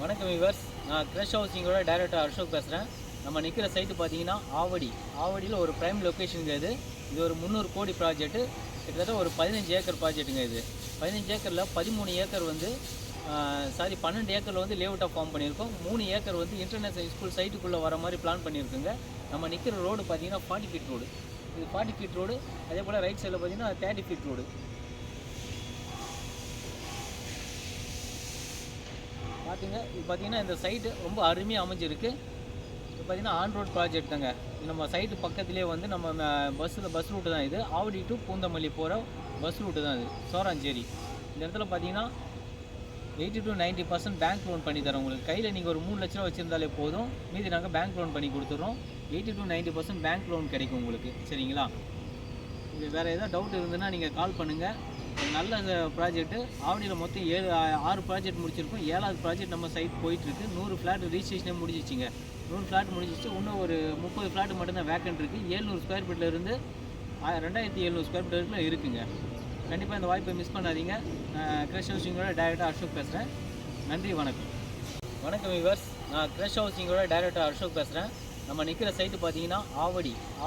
வணக்கம் விவர்ஸ். நான் crush ஹவுசிங்கோட director Ashok பேசுகிறேன். நம்ம நிற்கிற சைட்டு பார்த்தீங்கன்னா ஆவடியில் ஒரு ப்ரைம் லொக்கேஷனுங்க. இது ஒரு 300 கோடி ப்ராஜெக்ட்டு. கிட்டத்தட்ட ஒரு 15 ஏக்கர் ப்ராஜெக்ட்டுங்க. இது 15 ஏக்கரில் 13 ஏக்கர் வந்து 12 ஏக்கரில் வந்து லேஅவுட்டாக ஃபார்ம் பண்ணியிருக்கோம். 3 ஏக்கர் வந்து இன்டர்நேஷனல் ஸ்கூல் சைட்டுக்குள்ளே வர மாதிரி பிளான் பண்ணியிருக்குங்க. நம்ம நிற்கிற ரோடு பார்த்தீங்கன்னா 40 ஃபீட் ரோடு. இது 40 ஃபீட் ரோடு. அதே போல் ரைட் சைடில் பார்த்தீங்கன்னா 30 ஃபீட் ரோடு. இது பார்த்தீங்கன்னா இந்த சைட்டு ரொம்ப அருமையாக அமைஞ்சிருக்கு. இது பார்த்தீங்கன்னா ஆன் ரோட் ப்ராஜெக்ட் தாங்க. நம்ம சைட்டு பக்கத்துலேயே வந்து நம்ம பஸ் ரூட்டு தான். இது ஆவடி டு பூந்தமல்லி போகிற பஸ் ரூட்டு தான். இது சோராஞ்சேரி. இந்த இடத்துல பார்த்தீங்கன்னா 80 to 90% பேங்க் லோன் பண்ணி தரோம். உங்களுக்கு கையில் நீங்கள் ஒரு 3 லட்ச ரூபா வச்சுருந்தாலே போதும். மீதி நாங்கள் பேங்க் லோன் பண்ணி கொடுத்துட்றோம். 80 to 90% பேங்க் லோன் கிடைக்கும் உங்களுக்கு. சரிங்களா? இது வேறு ஏதாவது டவுட் இருந்ததுன்னா நீங்கள் கால் பண்ணுங்கள். நல்ல ப்ராஜெக்ட்டு. ஆவடியில் மொத்தம் 6 ப்ராஜெக்ட் முடிச்சிருக்கோம். 7வது ப்ராஜெக்ட் நம்ம சைட் போயிட்டுருக்கு. 100 ஃப்ளாட் ரிஜிஸ்ட்ரேஷனே முடிஞ்சிச்சிங்க. 100 ஃப்ளாட் முடிஞ்சிச்சு. இன்னும் ஒரு 30 ஃப்ளாட் மட்டும்தான் வேக்கண்ட் இருக்குது. 700 ஸ்கொயர் ஃபீட்லேருந்து 2700 ஸ்கொயர் ஃபீட் வரைக்கும் இருக்குங்க. கண்டிப்பாக இந்த வாய்ப்பை மிஸ் பண்ணாதீங்க. கிரஷ் ஹவுசிங்கோட டைரக்டர் அசோக் பேசுகிறேன். நன்றி, வணக்கம். வணக்கம் விவர்ஸ். நான் கிரஷ் ஹவுசிங்கோட டைரக்டர் அசோக் பேசுகிறேன். நம்ம நிற்கிற சைட்டு பார்த்தீங்கன்னா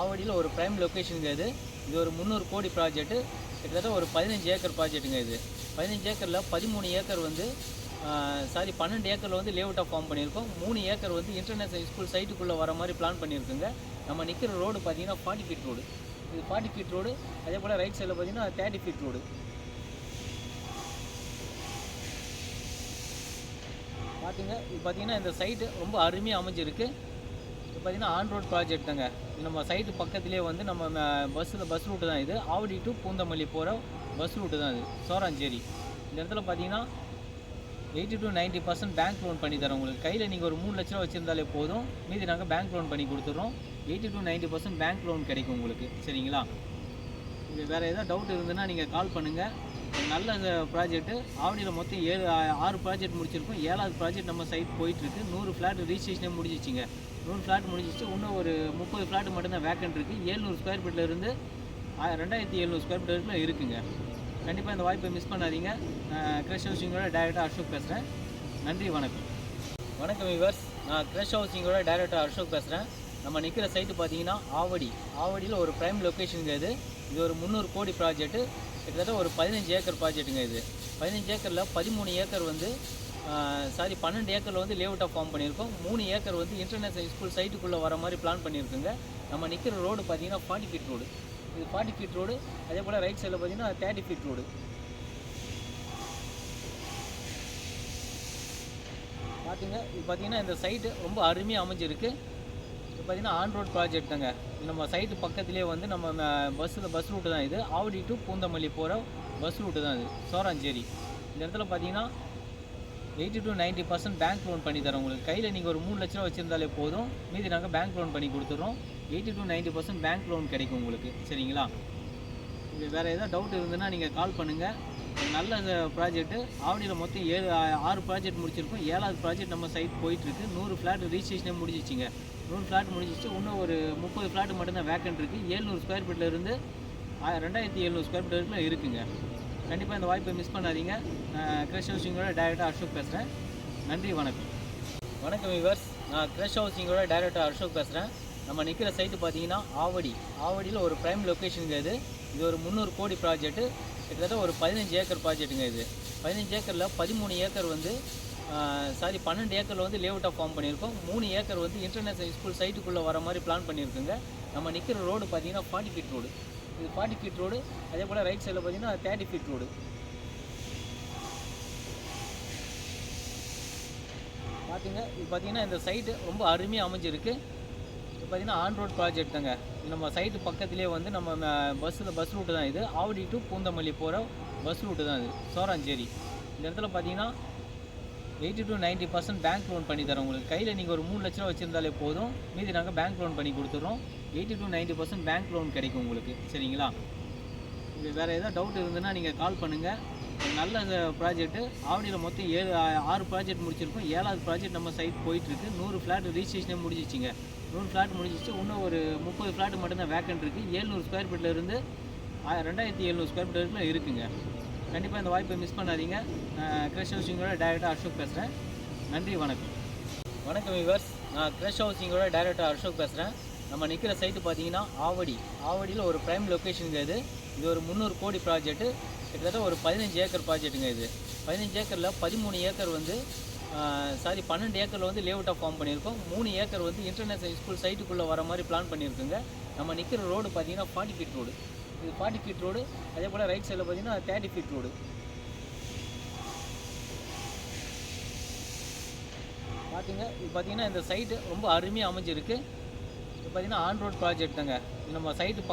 ஆவடியில் ஒரு ப்ரைம் லொக்கேஷனுங்க. இது ஒரு 300 கோடி ப்ராஜெக்ட்டு. கிட்டத்தட்ட ஒரு 15 ஏக்கர் ப்ராஜெக்ட்டுங்க. இது 15 ஏக்கரில் 13 ஏக்கர் வந்து 12 ஏக்கரில் வந்து லேஅவுட்டாக ஃபார்ம் பண்ணியிருக்கோம். 3 ஏக்கர் வந்து இன்டர்நேஷனல் ஸ்கூல் சைட்டுக்குள்ளே வர மாதிரி பிளான் பண்ணியிருக்குங்க. நம்ம நிற்கிற ரோடு பார்த்தீங்கன்னா 40 ஃபீட் ரோடு. இது 40 ஃபீட் ரோடு. அதே போல் ரைட் சைடில் பார்த்தீங்கன்னா 30 ஃபீட் ரோடு. இது பார்த்தீங்கன்னா இந்த சைட்டு ரொம்ப அருமையாக அமைஞ்சிருக்கு. இது பார்த்தீங்கன்னா ஆன் ரோட் ப்ராஜெக்ட் தாங்க. நம்ம சைட்டு பக்கத்துலேயே வந்து நம்ம பஸ் ரூட்டு தான். இது ஆவடி டு பூந்தமல்லி போகிற பஸ் ரூட்டு தான். இது சோராஞ்சேரி. இந்த இடத்துல பார்த்தீங்கன்னா 80 to 90% பேங்க் லோன் பண்ணி தரோம். உங்களுக்கு கையில் நீங்கள் ஒரு 3 லட்ச ரூபா வச்சுருந்தாலே போதும். மீதி நாங்கள் பேங்க் லோன் பண்ணி கொடுத்துட்றோம். 80 to 90% பேங்க் லோன் கிடைக்கும் உங்களுக்கு. சரிங்களா? இது வேறு ஏதாவது டவுட் இருந்ததுன்னா நீங்கள் கால் பண்ணுங்கள். நல்ல ப்ராஜெக்ட்டு. ஆவடியில் மொத்தம் 6 ப்ராஜெக்ட் முடிச்சிருக்கோம். 7வது ப்ராஜெக்ட் நம்ம சைட் போயிட்டுருக்கு. 100 ஃப்ளாட் ரிஜிஸ்ட்ரேஷனே முடிஞ்சிச்சிங்க. 100 ஃப்ளாட் முடிஞ்சிச்சு. இன்னும் ஒரு 30 ஃப்ளாட் மட்டும்தான் வேக்கண்ட் இருக்குது. 700 ஸ்கொயர் ஃபீட்லேருந்து 2700 ஸ்கொயர் ஃபீட் வரைக்கும் இருக்குங்க. கண்டிப்பாக இந்த வாய்ப்பை மிஸ் பண்ணாதீங்க. கிரஷ் ஹவுசிங்கோட டைரக்டர் அசோக் பேசுகிறேன். நன்றி, வணக்கம். வணக்கம் விவர்ஸ். நான் கிரஷ் ஹவுசிங்கோட டைரக்டர் அசோக் பேசுகிறேன். நம்ம நிற்கிற சைட்டு பார்த்தீங்கன்னா ஆவடியில் ஒரு ப்ரைம் லொக்கேஷனுங்க. இது ஒரு 300 கோடி ப்ராஜெக்ட்டு. கிட்டத்தட்ட ஒரு 15 ஏக்கர் ப்ராஜெக்ட்டுங்க. இது 15 ஏக்கரில் 13 ஏக்கர் வந்து 12 ஏக்கரில் வந்து லேஅவுட்டாக ஃபார்ம் பண்ணியிருக்கோம். 3 ஏக்கர் வந்து இன்டர்நேஷனல் ஸ்கூல் சைட்டுக்குள்ளே வர மாதிரி பிளான் பண்ணியிருக்குங்க. நம்ம நிற்கிற ரோடு பார்த்தீங்கன்னா 40 ஃபீட் ரோடு. இது 40 ஃபீட் ரோடு. அதே போல் ரைட் சைடில் பார்த்தீங்கன்னா 30 ஃபீட் ரோடு. இது பார்த்தீங்கன்னா இந்த சைட்டு ரொம்ப அருமையாக அமைஞ்சிருக்கு. இது பார்த்தீங்கன்னா ஆன் ரோட் ப்ராஜெக்ட் தாங்க. நம்ம சைட்டு பக்கத்துலேயே வந்து நம்ம பஸ் ரூட்டு தான். இது ஆவடி டு பூந்தமல்லி போகிற பஸ் ரூட்டு தான். இது சோராஞ்சேரி. இந்த இடத்துல பார்த்தீங்கன்னா 80 to 90% பேங்க் லோன் பண்ணி தரோம். உங்களுக்கு கையில் நீங்கள் ஒரு 3 லட்ச ரூபா வச்சுருந்தாலே போதும். மீதி நாங்கள் பேங்க் லோன் பண்ணி கொடுத்துட்றோம். 80 to 90% பேங்க் லோன் கிடைக்கும் உங்களுக்கு. சரிங்களா? இது வேறு ஏதாவது டவுட் இருந்ததுன்னா நீங்கள் கால் பண்ணுங்கள். நல்ல ப்ராஜெக்ட்டு. ஆவடியில் மொத்தம் 6 ப்ராஜெக்ட் முடிச்சிருக்கோம். 7வது ப்ராஜெக்ட் நம்ம சைட் போயிட்டுருக்கு. 100 ஃப்ளாட் ரிஜிஸ்ட்ரேஷனே முடிஞ்சிச்சிங்க. 100 ஃப்ளாட் முடிஞ்சிச்சு. இன்னும் ஒரு 30 ஃப்ளாட் மட்டும்தான் வேக்கண்ட் இருக்குது. 700 ஸ்கொயர் ஃபீட்லேருந்து 2700 ஸ்கொயர் ஃபீட் வரைக்கும் இருக்குங்க. கண்டிப்பாக இந்த வாய்ப்பை மிஸ் பண்ணாதீங்க. கிரஷ் ஹவுசிங்கோட டைரக்டர் அசோக் பேசுகிறேன். நன்றி, வணக்கம். வணக்கம் விவர்ஸ். நான் கிரஷ் ஹவுசிங்கோட டைரக்டர் அசோக் பேசுகிறேன். நம்ம நிற்கிற சைட்டு பார்த்தீங்கன்னா ஆவடியில் ஒரு ப்ரைம் லொக்கேஷனுங்க. இது ஒரு 300 கோடி ப்ராஜெக்ட்டு. கிட்டத்தட்ட ஒரு 15 ஏக்கர் ப்ராஜெக்ட்டுங்க. இது 15 ஏக்கரில் 13 ஏக்கர் வந்து 12 ஏக்கரில் வந்து லேஅவுட்டாக ஃபார்ம் பண்ணியிருக்கோம். 3 ஏக்கர் வந்து இன்டர்நேஷனல் ஸ்கூல் சைட்டுக்குள்ளே வர மாதிரி பிளான் பண்ணியிருக்குங்க. நம்ம நிற்கிற ரோடு பார்த்தீங்கன்னா 40 ஃபீட் ரோடு. இது 40 ஃபீட் ரோடு. அதே போல் ரைட் சைடில் பார்த்தீங்கன்னா 30 ஃபீட் ரோடு. இது பார்த்தீங்கன்னா இந்த சைட்டு ரொம்ப அருமையாக அமைஞ்சிருக்கு. இது பார்த்தீங்கன்னா ஆன் ரோட் ப்ராஜெக்ட் தாங்க. நம்ம சைட்டு பக்கத்துலேயே வந்து நம்ம பஸ் ரூட்டு தான். இது ஆவடி டு பூந்தமல்லி போகிற பஸ் ரூட்டு தான். இது சோராஞ்சேரி. இந்த இடத்துல பார்த்தீங்கன்னா 80 to 90% பேங்க் லோன் பண்ணி தரோம். உங்களுக்கு கையில் நீங்கள் ஒரு 3 லட்ச ரூபா வச்சுருந்தாலே போதும். மீதி நாங்கள் பேங்க் லோன் பண்ணி கொடுத்துட்றோம். 80 to 90% பேங்க் லோன் கிடைக்கும் உங்களுக்கு. சரிங்களா? இது வேறு ஏதாவது டவுட் இருந்ததுன்னா நீங்கள் கால் பண்ணுங்கள். நல்ல ப்ராஜெக்ட்டு. ஆவடியில் மொத்தம் 6 ப்ராஜெக்ட் முடிச்சிருக்கோம். 7வது ப்ராஜெக்ட் நம்ம சைட் போயிட்டுருக்கு. 100 ஃப்ளாட் ரிஜிஸ்ட்ரேஷனே முடிஞ்சிச்சிங்க. 100 ஃப்ளாட் முடிஞ்சிச்சு. இன்னும் ஒரு 30 ஃப்ளாட் மட்டும்தான் வேக்கண்ட் இருக்குது. 700 ஸ்கொயர் ஃபீட்லேருந்து 2700 ஸ்கொயர் ஃபீட் வரைக்கும் இருக்குங்க. கண்டிப்பாக இந்த வாய்ப்பை மிஸ் பண்ணாதீங்க. கிரஷ் ஹவுசிங்கோட டைரக்டர் அசோக் பேசுகிறேன். நன்றி, வணக்கம். வணக்கம் வியூவர்ஸ், நான் கிரஷ் ஹவுசிங்கோட டைரக்டர் அசோக் பேசுகிறேன். நம்ம நிற்கிற சைட்டு பார்த்தீங்கன்னா ஆவடியில் ஒரு ப்ரைம் லொக்கேஷனுங்க இது. இது ஒரு 300 கோடி ப்ராஜெக்ட்டு. கிட்டத்தட்ட ஒரு 15 ஏக்கர் ப்ராஜெக்ட்டுங்க இது. 15 ஏக்கரில் 13 ஏக்கர் வந்து 12 ஏக்கரில் வந்து லேஅவுட்டாக ஃபார்ம் பண்ணியிருக்கோம். 3 ஏக்கர் வந்து இன்டர்நேஷனல் ஸ்கூல் சைட்டுக்குள்ளே வர மாதிரி பிளான் பண்ணியிருக்குங்க. நம்ம நிற்கிற ரோடு பார்த்தீங்கன்னா 40 ஃபீட் ரோடு. இது 40 ஃபீட் ரோடு. அதே போல் ரைட் சைடில் பார்த்தீங்கன்னா 30 ஃபீட் ரோடு. பார்த்தீங்கன்னா இந்த சைட்டு ரொம்ப அருமையாக அமைஞ்சிருக்கு. இது பார்த்தீங்கன்னா ஆன் ரோட் ப்ராஜெக்ட் தாங்க. இது நம்ம சைட்டு